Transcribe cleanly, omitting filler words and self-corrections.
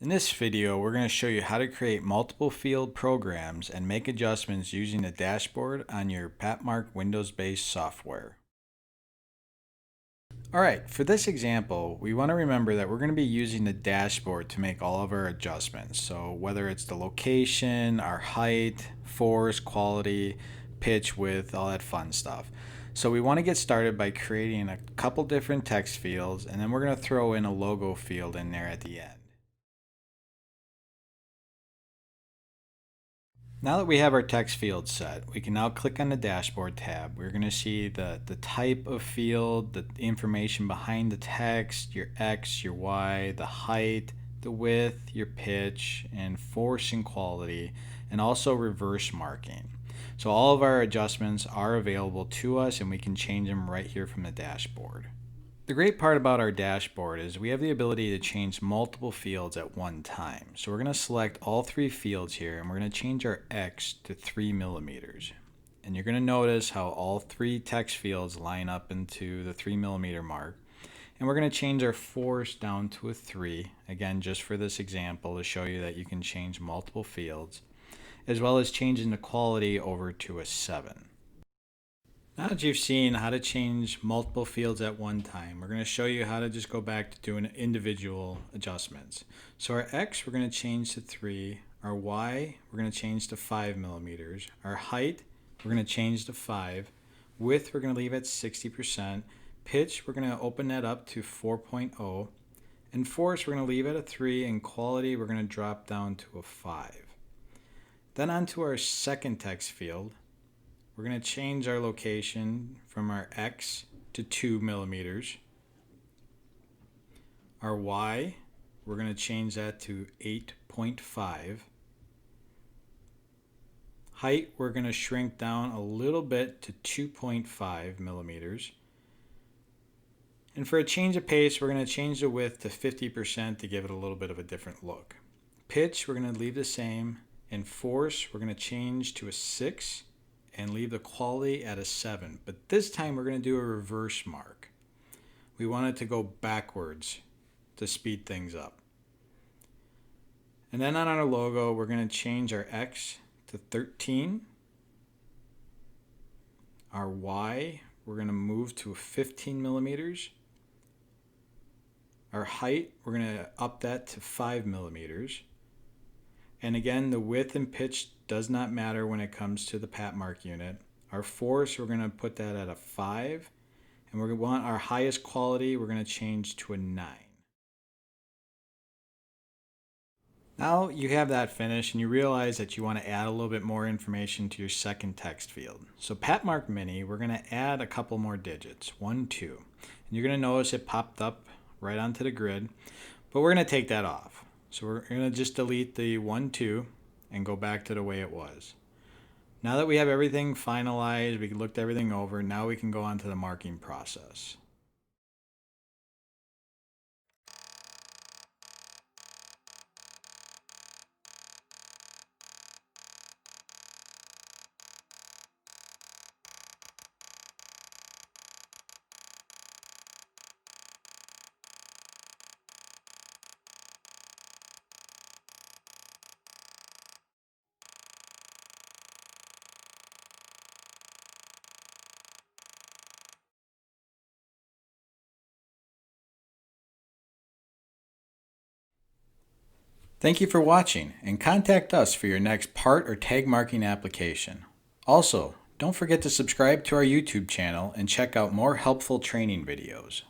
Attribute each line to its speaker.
Speaker 1: In this video, we're going to show you how to create multiple field programs and make adjustments using the dashboard on your Patmark Windows-based software. Alright, for this example, we want to remember that we're going to be using the dashboard to make all of our adjustments. So whether it's the location, our height, force, quality, pitch, width, all that fun stuff. So we want to get started by creating a couple different text fields, and then we're going to throw in a logo field in there at the end. Now that we have our text field set, we can now click on the dashboard tab. We're going to see the type of field, the information behind the text, your X, your Y, the height, the width, your pitch, and force and quality, and also reverse marking. So all of our adjustments are available to us and we can change them right here from the dashboard. The great part about our dashboard is we have the ability to change multiple fields at one time. So we're going to select all three fields here and we're going to change our X to 3 millimeters. And you're going to notice how all three text fields line up into the 3 millimeter mark. And we're going to change our force down to a 3, again just for this example to show you that you can change multiple fields, as well as changing the quality over to a 7. Now that you've seen how to change multiple fields at one time, we're going to show you how to just go back to doing individual adjustments. So our X we're going to change to 3, our Y we're going to change to 5 millimeters, our height we're going to change to 5, width we're going to leave at 60%, pitch we're going to open that up to 4.0, and force we're going to leave at a 3, and quality we're going to drop down to a 5. Then onto our second text field. We're going to change our location from our X to 2 millimeters. Our Y, we're going to change that to 8.5. Height, we're going to shrink down a little bit to 2.5 millimeters. And for a change of pace, we're going to change the width to 50% to give it a little bit of a different look. Pitch, we're going to leave the same. And force, we're going to change to a 6. And leave the quality at a 7. But this time we're going to do a reverse mark. We want it to go backwards to speed things up. And then on our logo, we're going to change our X to 13. Our Y, we're going to move to 15 millimeters. Our height, we're going to up that to 5 millimeters. And again, the width and pitch does not matter when it comes to the Patmark unit. Our force, we're going to put that at a 5. And we want our highest quality, we're going to change to a 9. Now you have that finished and you realize that you want to add a little bit more information to your second text field. So Patmark-Mini, we're going to add a couple more digits, 1, 2. And you're going to notice it popped up right onto the grid, but we're going to take that off. So we're going to just delete the 1, 2 and go back to the way it was. Now that we have everything finalized, we looked everything over, now we can go on to the marking process. Thank you for watching, and contact us for your next part or tag marking application. Also, don't forget to subscribe to our YouTube channel and check out more helpful training videos.